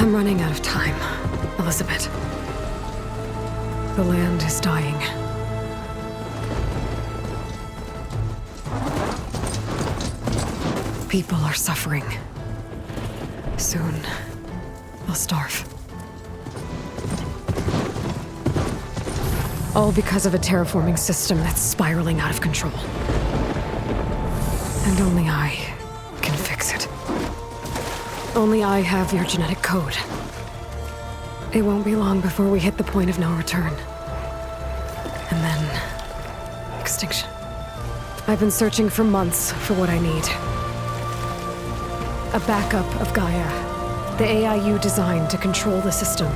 I'm running out of time, Elizabeth. The land is dying. People are suffering. Soon, they'll starve. All because of a terraforming system that's spiraling out of control. And only I can fix it. Only I have your genetic code. It won't be long before we hit the point of no return. And then... extinction. I've been searching for months for what I need. A backup of Gaia, the AI you designed to control the system.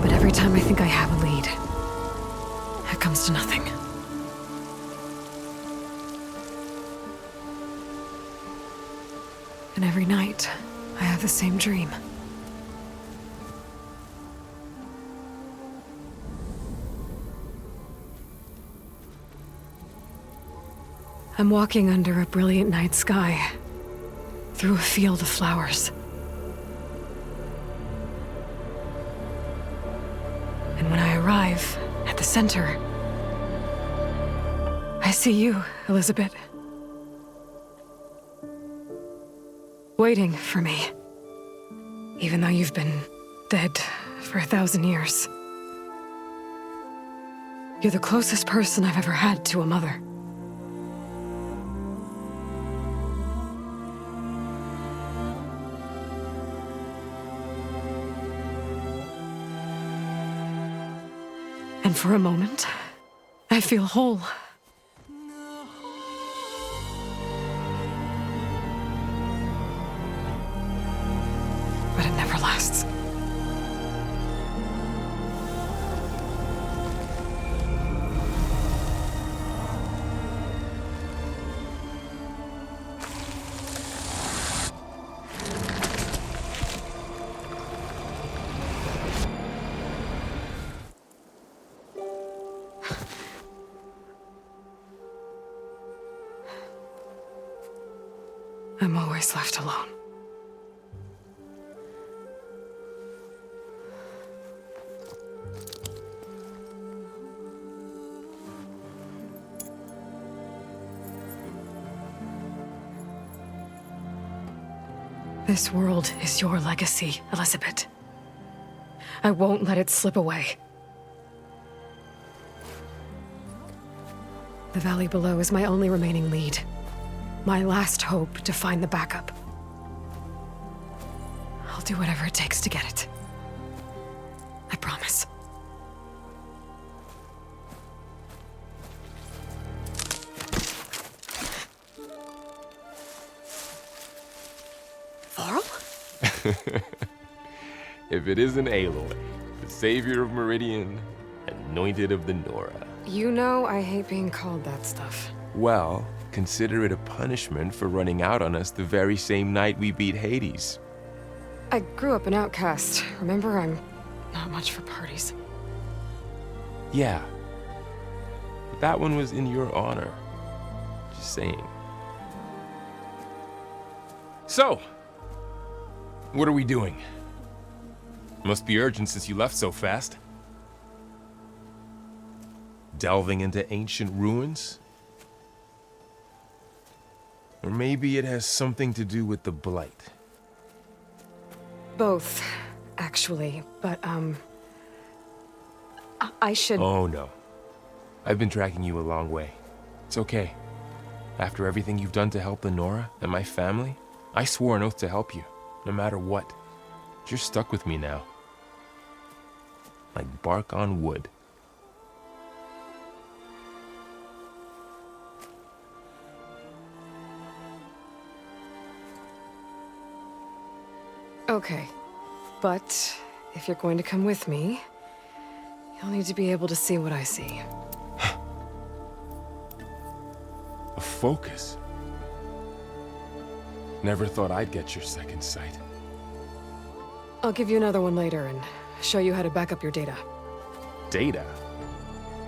But every time I think I have a lead, it comes to nothing. And every night, I have the same dream. I'm walking under a brilliant night sky, through a field of flowers. And when I arrive at the center, I see you, Elizabeth. Waiting for me. Even though you've been dead for 1,000 years. You're the closest person I've ever had to a mother. And for a moment, I feel whole. But it never lasts. I'm always left alone. This world is your legacy, Elizabeth. I won't let it slip away. The valley below is my only remaining lead. My last hope to find the backup. I'll do whatever it takes to get it. I promise. Varl? If it isn't Aloy, the savior of Meridian, anointed of the Nora. You know I hate being called that stuff. Well, consider it a punishment for running out on us the very same night we beat Hades. I grew up an outcast. Remember, I'm not much for parties. Yeah. But that one was in your honor. Just saying. So, what are we doing? Must be urgent since you left so fast. Delving into ancient ruins? Or maybe it has something to do with the Blight. Both, actually, but, I should... Oh, no. I've been tracking you a long way. It's okay. After everything you've done to help the Nora and my family, I swore an oath to help you, no matter what. You're stuck with me now. Like bark on wood. Okay, but if you're going to come with me, you'll need to be able to see what I see. A focus? Never thought I'd get your second sight. I'll give you another one later and show you how to back up your data. Data?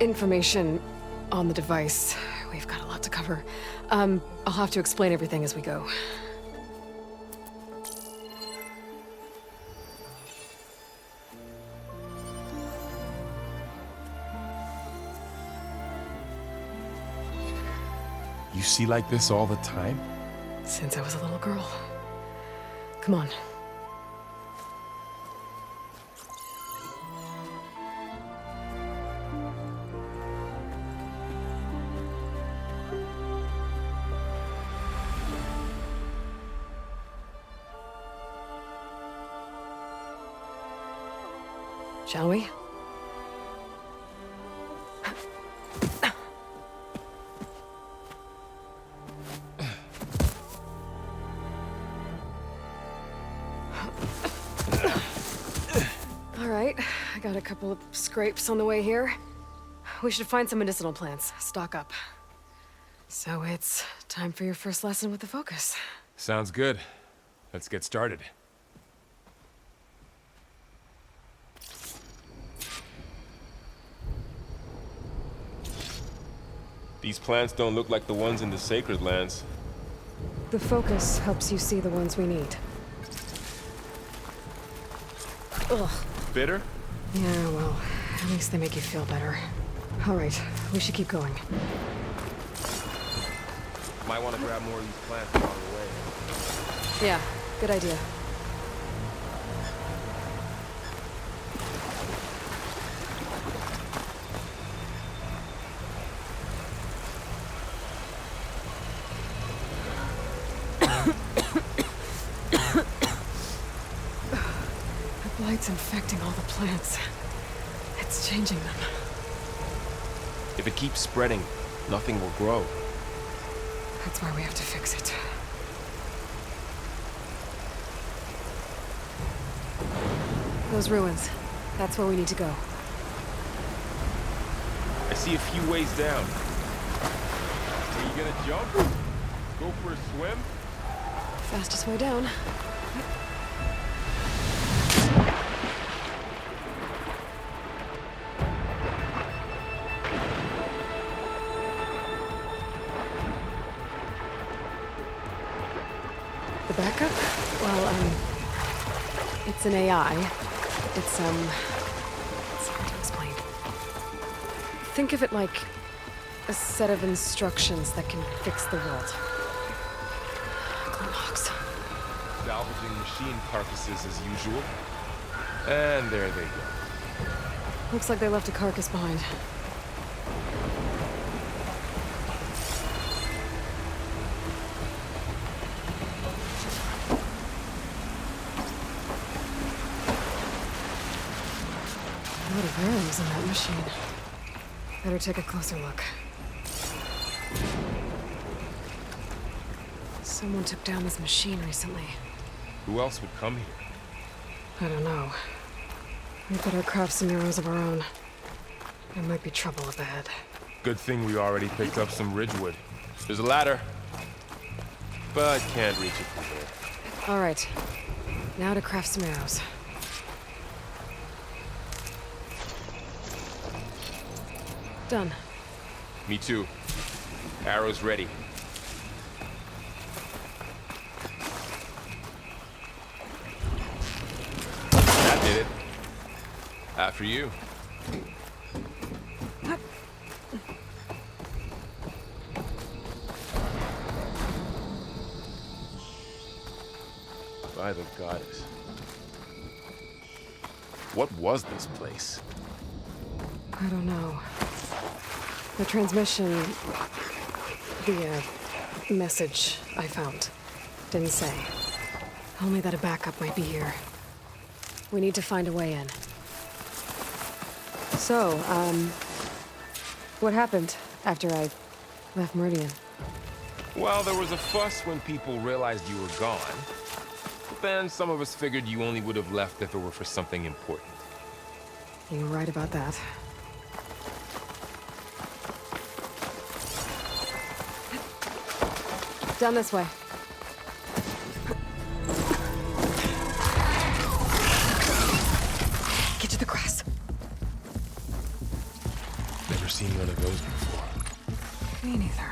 Information on the device we've got a lot to cover. I'll have to explain everything as we go. You see like this all the time? Since I was a little girl. Come on. Shall we? All right, I got a couple of scrapes on the way here. We should find some medicinal plants, stock up. So it's time for your first lesson with the focus. Sounds good. Let's get started. These plants don't look like the ones in the sacred lands. The focus helps you see the ones we need. Ugh. Bitter? Yeah, well, at least they make you feel better. All right, we should keep going. Might want to grab more of these plants along the way. Yeah, good idea. The blight's infecting all the plants. It's changing them. If it keeps spreading, nothing will grow. That's why we have to fix it. Those ruins. That's where we need to go. I see a few ways down. Are you gonna jump? Go for a swim? Fastest way down. The backup? Well, it's an AI. It's hard to explain. Think of it like a set of instructions that can fix the world. Cloaks. Salvaging machine carcasses as usual. And there they go. Looks like they left a carcass behind. A lot of arrows in that machine. Better take a closer look. Someone took down this machine recently. Who else would come here? I don't know. We better craft some arrows of our own. There might be trouble up ahead. Good thing we already picked up some ridgewood. There's a ladder, but can't reach it from here. All right. Now to craft some arrows. Done. Me too. Arrows ready. That did it. After you. By the goddess. What was this place? I don't know. The transmission... the, message I found didn't say. Only that a backup might be here. We need to find a way in. So, what happened after I left Meridian? Well, there was a fuss when people realized you were gone. But then some of us figured you only would have left if it were for something important. You're right about that. Down this way. Get to the grass. Never seen one of those before. Me neither.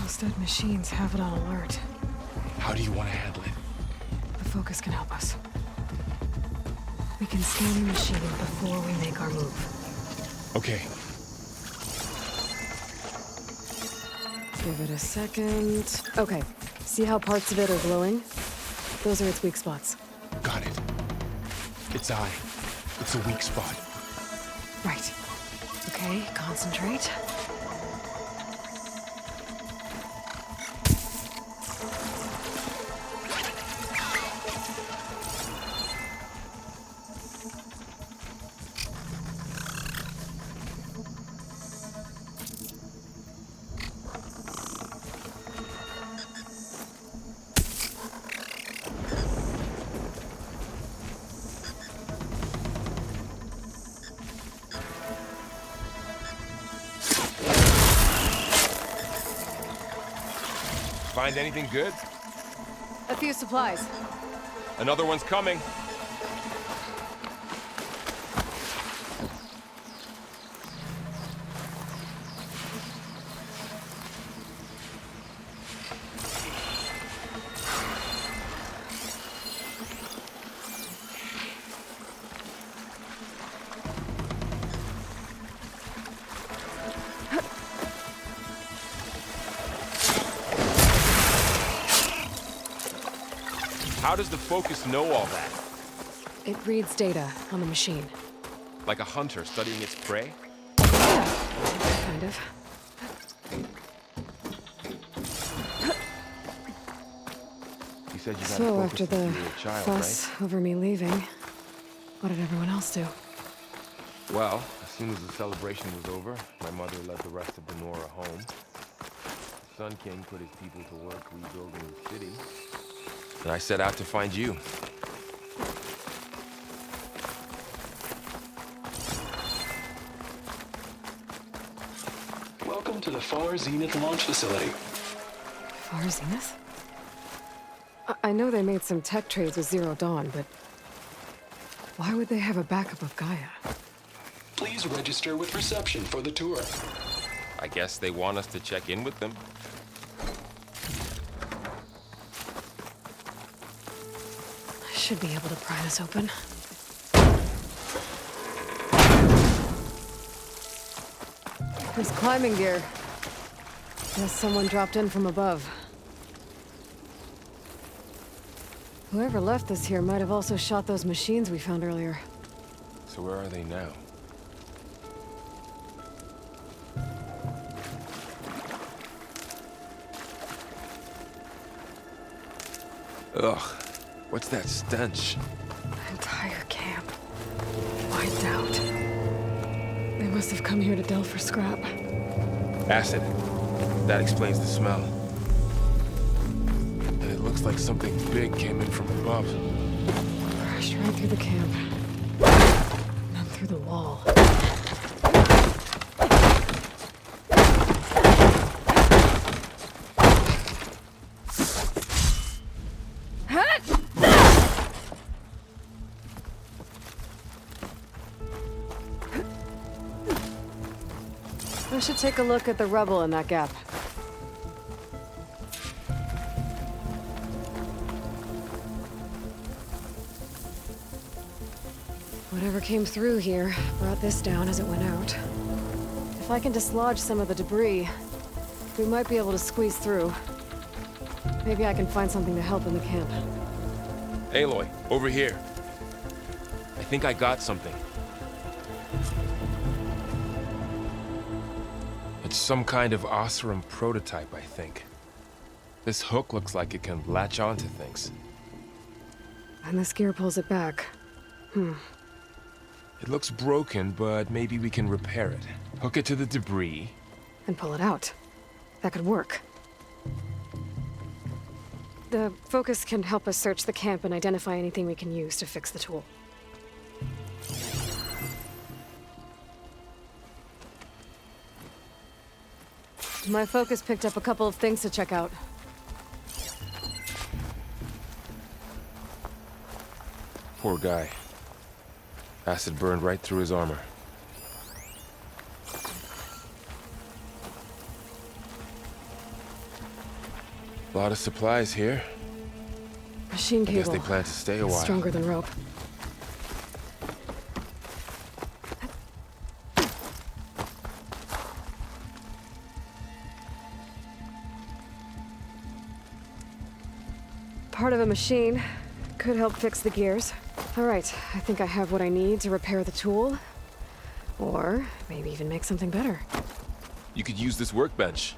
Those dead machines have it on alert. How do you want to handle it? The focus can help us. We can scan the machine before we make our move. Okay. Give it a second. Okay. See how parts of it are glowing? Those are its weak spots. Got it. Its eye. It's a weak spot. Right. Okay, concentrate. Find anything good? A few supplies. Another one's coming. How does the focus know all that? It reads data on the machine. Like a hunter studying its prey? Yeah, kind of. You said you got So a after focus the since you were a child, fuss over me leaving, what did everyone else do? Well, as soon as the celebration was over, my mother led the rest of the Nora home. The Sun King put his people to work rebuilding the city. And I set out to find you. Welcome to the Far Zenith launch facility. Far Zenith? I know they made some tech trades with Zero Dawn, but why would they have a backup of Gaia? Please register with reception for the tour. I guess they want us to check in with them. I should be able to pry this open. There's climbing gear. Guess someone dropped in from above. Whoever left this here might have also shot those machines we found earlier. So where are they now? Ugh. What's that stench? The entire camp. Wiped out. They must have come here to delve for scrap. Acid. That explains the smell. And it looks like something big came in from above. Crashed right through the camp. And then through the wall. I should take a look at the rubble in that gap. Whatever came through here brought this down as it went out. If I can dislodge some of the debris, we might be able to squeeze through. Maybe I can find something to help in the camp. Aloy, over here. I think I got something. It's some kind of Oseram prototype, I think. This hook looks like it can latch onto things. And this gear pulls it back. It looks broken, but maybe we can repair it. Hook it to the debris. And pull it out. That could work. The focus can help us search the camp and identify anything we can use to fix the tool. My focus picked up a couple of things to check out. Poor guy. Acid burned right through his armor. A lot of supplies here. Machine I guess cable. they plan to stay a while. Stronger than rope. Part of a machine could help fix the gears. All right, I think I have what I need to repair the tool. Or maybe even make something better. You could use this workbench.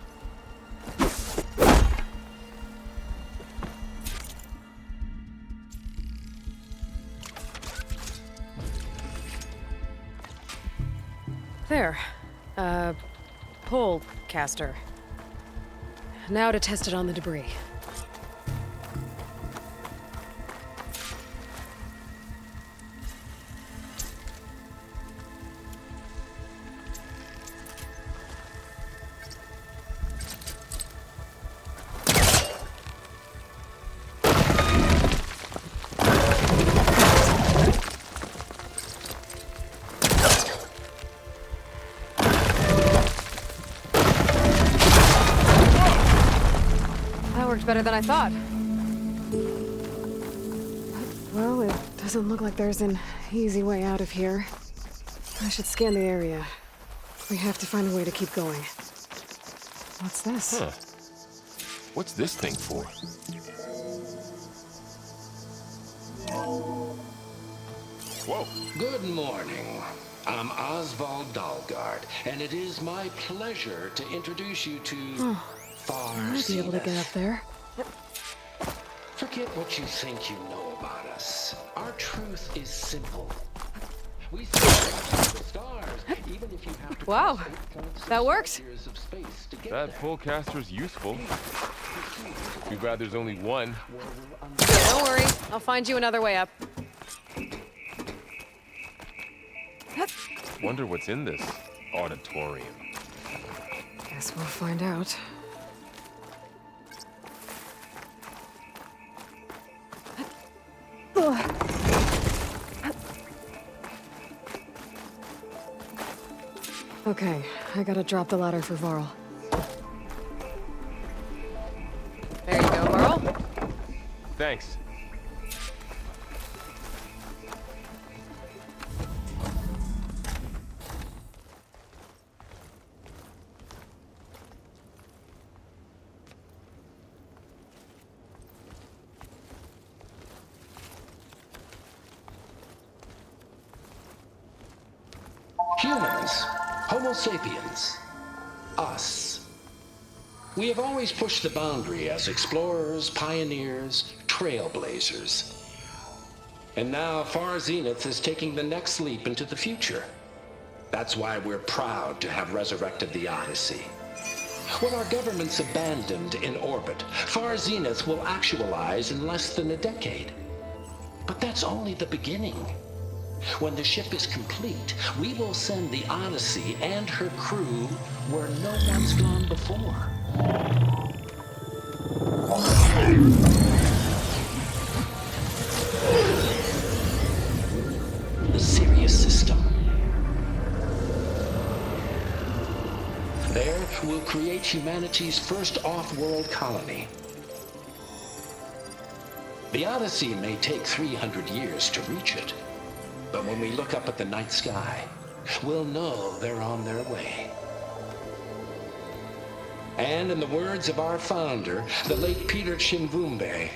There. Pole caster. Now to test it on the debris. Better than I thought. Well, it doesn't look like there's an easy way out of here. I should scan the area. We have to find a way to keep going. What's this? Huh. What's this thing for? Whoa. Good morning. I'm Oswald Dalgard, and it is my pleasure to introduce you to Far I'll be able to get up there. Forget what you think you know about us. Our truth is simple. We see the stars, even if you have to. Wow, that worked. That pole caster's useful. Too bad there's only one. Don't worry, I'll find you another way up. Wonder what's in this auditorium. Guess we'll find out. Okay, I gotta drop the ladder for Varl. There you go, Varl. Thanks. Humans, Homo sapiens, us. We have always pushed the boundary as explorers, pioneers, trailblazers. And now Far Zenith is taking the next leap into the future. That's why we're proud to have resurrected the Odyssey. What our governments abandoned in orbit, Far Zenith will actualize in less than a decade. But that's only the beginning. When the ship is complete, we will send the Odyssey and her crew where no one's gone before. The Sirius system. There, we'll create humanity's first off-world colony. The Odyssey may take 300 years to reach it. But when we look up at the night sky, we'll know they're on their way. And in the words of our founder, the late Peter Chimvumbe,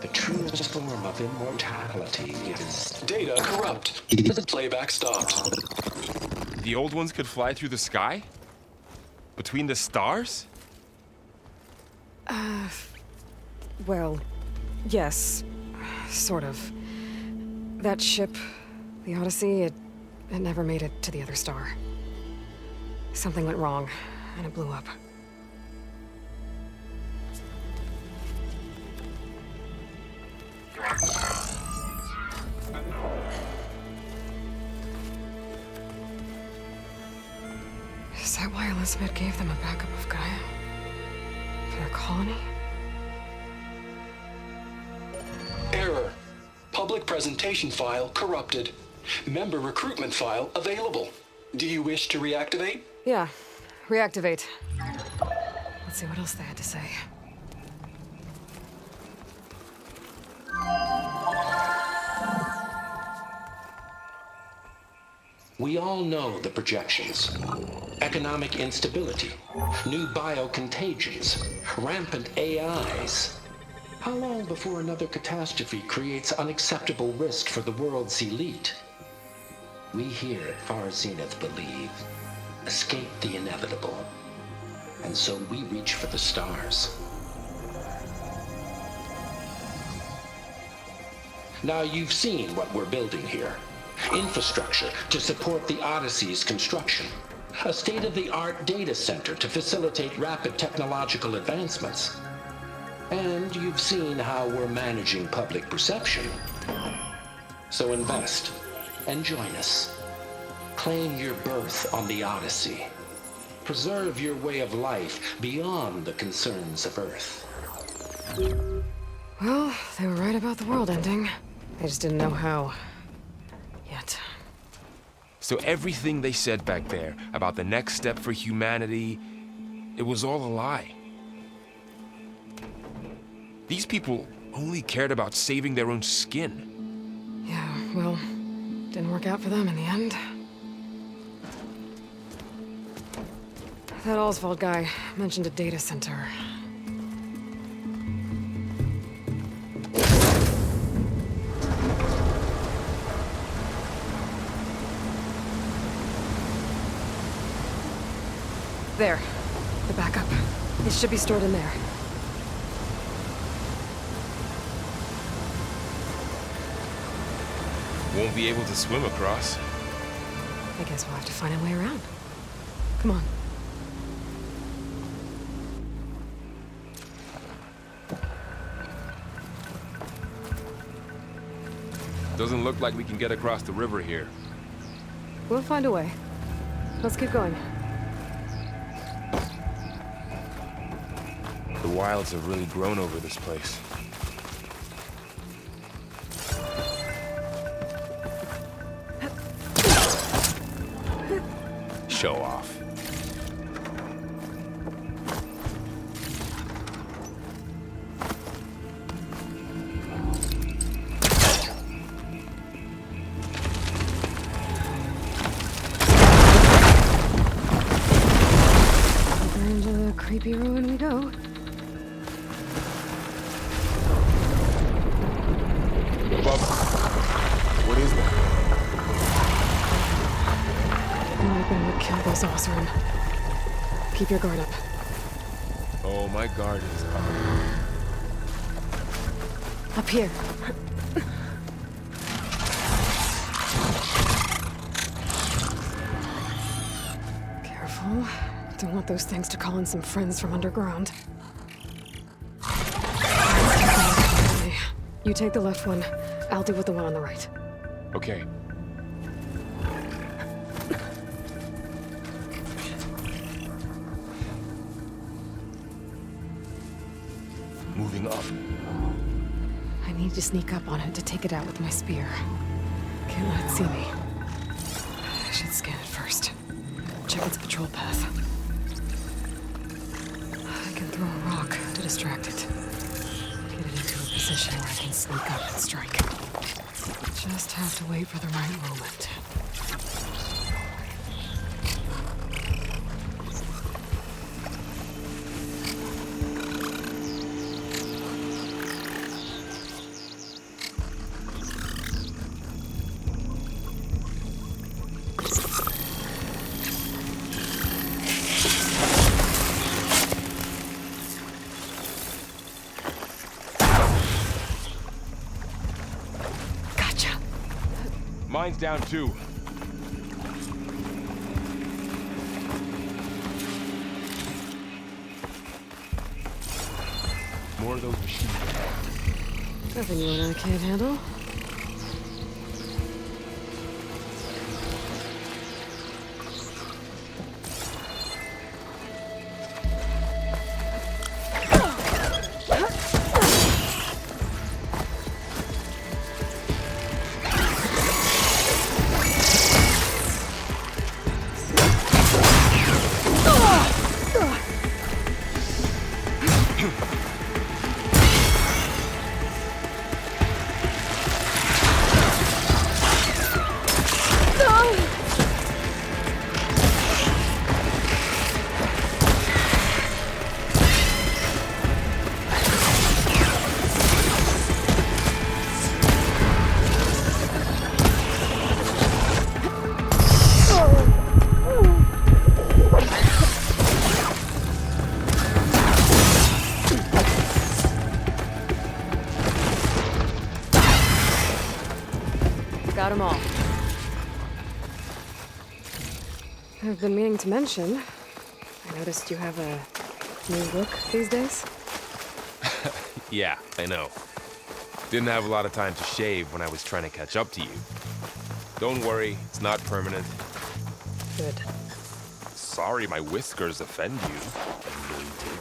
the truest form of immortality is... Data corrupt. The playback stopped. The old ones could fly through the sky? Between the stars? Well, yes, sort of. That ship, the Odyssey, it never made it to the other star. Something went wrong, and it blew up. Is that why Elizabeth gave them a backup of Gaia? For their colony? Error. Public presentation file corrupted. Member recruitment file available. Do you wish to reactivate? Yeah, reactivate. Let's see what else they had to say. We all know the projections. Economic instability, new biocontagions, rampant AIs. How long before another catastrophe creates unacceptable risk for the world's elite? We here at Far Zenith believe, escape the inevitable. And so we reach for the stars. Now you've seen what we're building here. Infrastructure to support the Odyssey's construction. A state-of-the-art data center to facilitate rapid technological advancements. And you've seen how we're managing public perception. So invest and join us. Claim your berth on the Odyssey. Preserve your way of life beyond the concerns of Earth. Well, they were right about the world ending. I just didn't know how. Yet. So everything they said back there about the next step for humanity, it was all a lie. These people only cared about saving their own skin. Yeah, well, didn't work out for them in the end. That Oswald guy mentioned a data center. There. The backup. It should be stored in there. Won't be able to swim across. I guess we'll have to find a way around. Come on. Doesn't look like we can get across the river here. We'll find a way. Let's keep going. The wilds have really grown over this place. Show off. Deeper into the creepy ruin we go. Above. What is that? Weapon would kill those Osram. Keep your guard up. Oh, my guard is up. Up here. Careful. Don't want those things to call in some friends from underground. You take the left one. I'll deal with the one on the right. Okay. Moving up. I need to sneak up on it to take it out with my spear. Can't let it see me. I should scan it first. Check its patrol path. I can throw a rock to distract it. Get it into a position where I can sneak up and strike. Just have to wait for the right moment. Mine's down too. More of those machines. Nothing you and I can't handle. Got them all. I've been meaning to mention, I noticed you have a new look these days. Yeah, I know. Didn't have a lot of time to shave when I was trying to catch up to you. Don't worry, it's not permanent. Good. Sorry my whiskers offend you. I really did.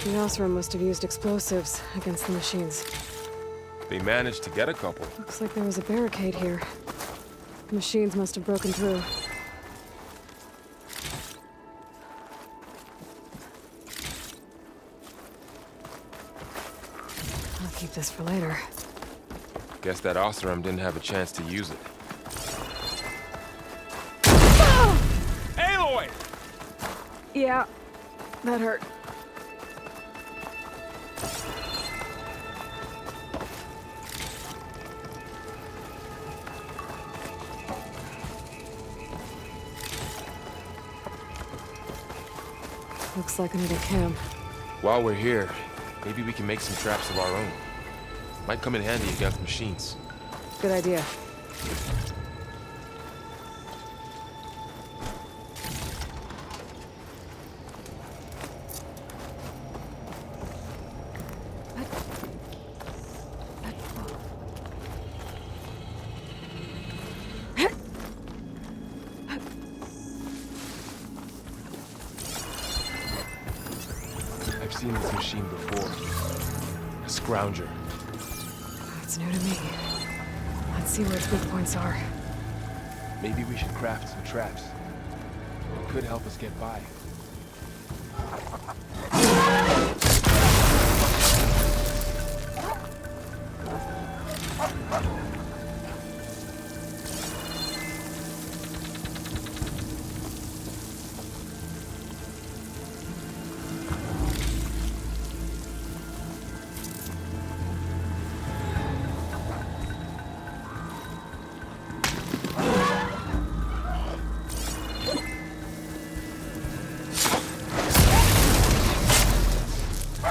The Osram must have used explosives against the machines. They managed to get a couple. Looks like there was a barricade here. The machines must have broken through. I'll keep this for later. Guess that Osram didn't have a chance to use it. Aloy! Yeah, that hurt. Looks like another camp. While we're here, maybe we can make some traps of our own. Might come in handy against machines. Good idea. I've seen this machine before. A scrounger. That's new to me. Let's see where its weak points are. Maybe we should craft some traps. It could help us get by.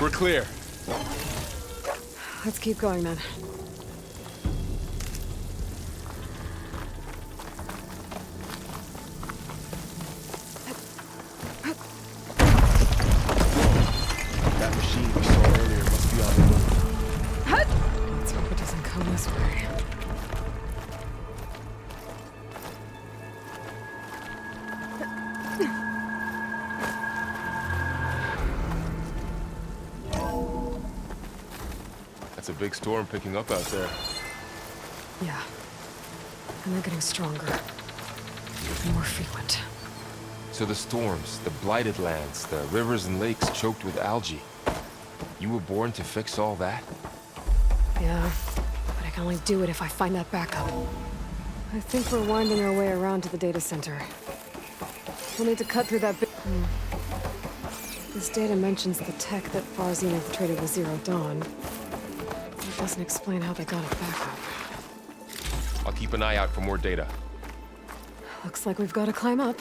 We're clear. Let's keep going then. That machine we saw earlier must be on the move. Let's hope it doesn't come this way. That's a big storm picking up out there. Yeah. And they're getting stronger. And more frequent. So the storms, the blighted lands, the rivers and lakes choked with algae. You were born to fix all that? Yeah. But I can only do it if I find that backup. I think we're winding our way around to the data center. We'll need to cut through that bit. This data mentions the tech that Farzine infiltrated with Zero Dawn. It doesn't explain how they got it back up. I'll keep an eye out for more data. Looks like we've got to climb up.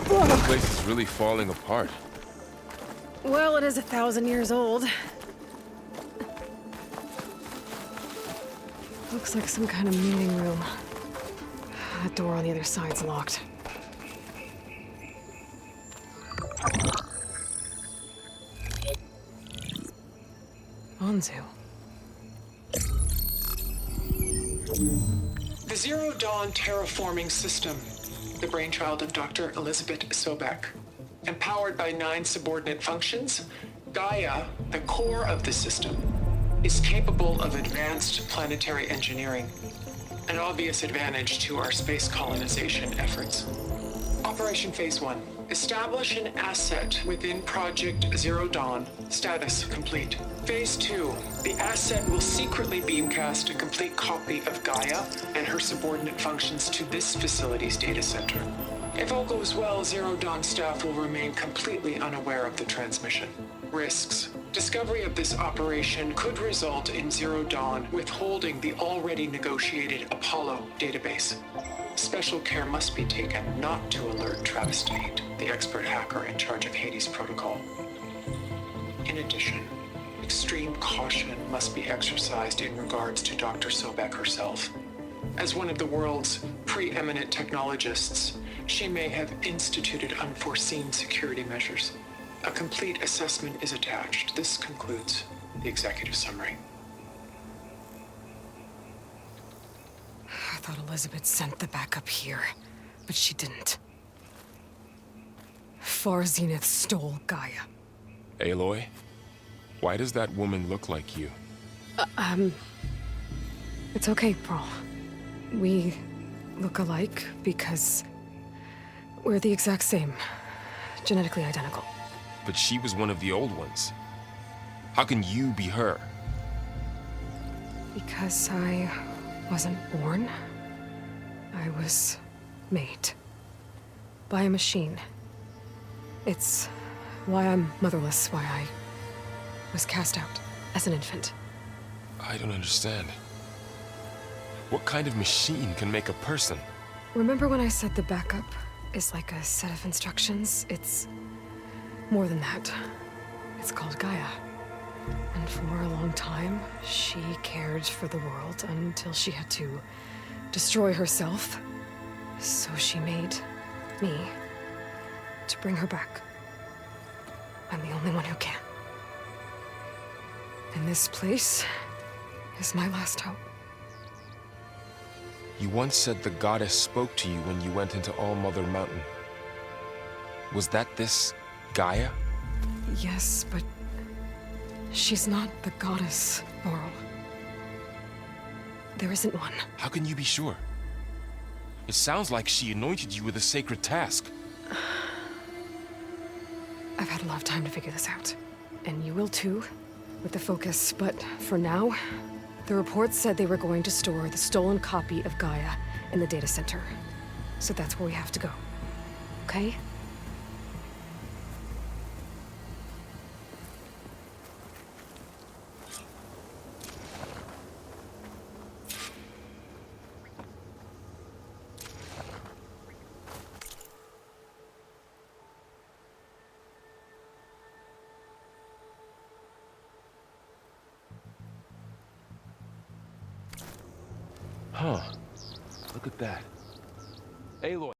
This place is really falling apart. Well, it is 1,000 years old. Looks like some kind of meeting room. That door on the other side's locked. Anzu. The Zero Dawn terraforming system, the brainchild of Dr. Elizabeth Sobek. Empowered by 9 subordinate functions, Gaia, the core of the system, is capable of advanced planetary engineering, an obvious advantage to our space colonization efforts. Operation Phase 1 Establish an asset within Project Zero Dawn. Status complete. Phase 2. The asset will secretly beamcast a complete copy of Gaia and her subordinate functions to this facility's data center. If all goes well, Zero Dawn staff will remain completely unaware of the transmission. Risks. Discovery of this operation could result in Zero Dawn withholding the already negotiated Apollo database. Special care must be taken not to alert Travis Tate, the expert hacker in charge of Hades Protocol. In addition, extreme caution must be exercised in regards to Dr. Sobek herself. As one of the world's preeminent technologists, she may have instituted unforeseen security measures. A complete assessment is attached. This concludes the executive summary. I thought Elizabeth sent the backup here, but she didn't. Far Zenith stole Gaia. Aloy, why does that woman look like you? It's okay, Pearl. We look alike because we're the exact same. Genetically identical. But she was one of the old ones. How can you be her? Because I wasn't born. I was made. By a machine. It's why I'm motherless, why I was cast out as an infant. I don't understand. What kind of machine can make a person? Remember when I said the backup is like a set of instructions? It's more than that. It's called Gaia. And for a long time, she cared for the world until she had to destroy herself. So she made me to bring her back. I'm the only one who can. And this place is my last hope. You once said the goddess spoke to you when you went into All Mother Mountain. Was that this Gaia? Yes, but she's not the goddess, Laurel. There isn't one. How can you be sure? It sounds like she anointed you with a sacred task. I've had a lot of time to figure this out. And you will too, with the focus. But for now, the reports said they were going to store the stolen copy of Gaia in the data center. So that's where we have to go. Okay? Huh. Look at that. Aloy.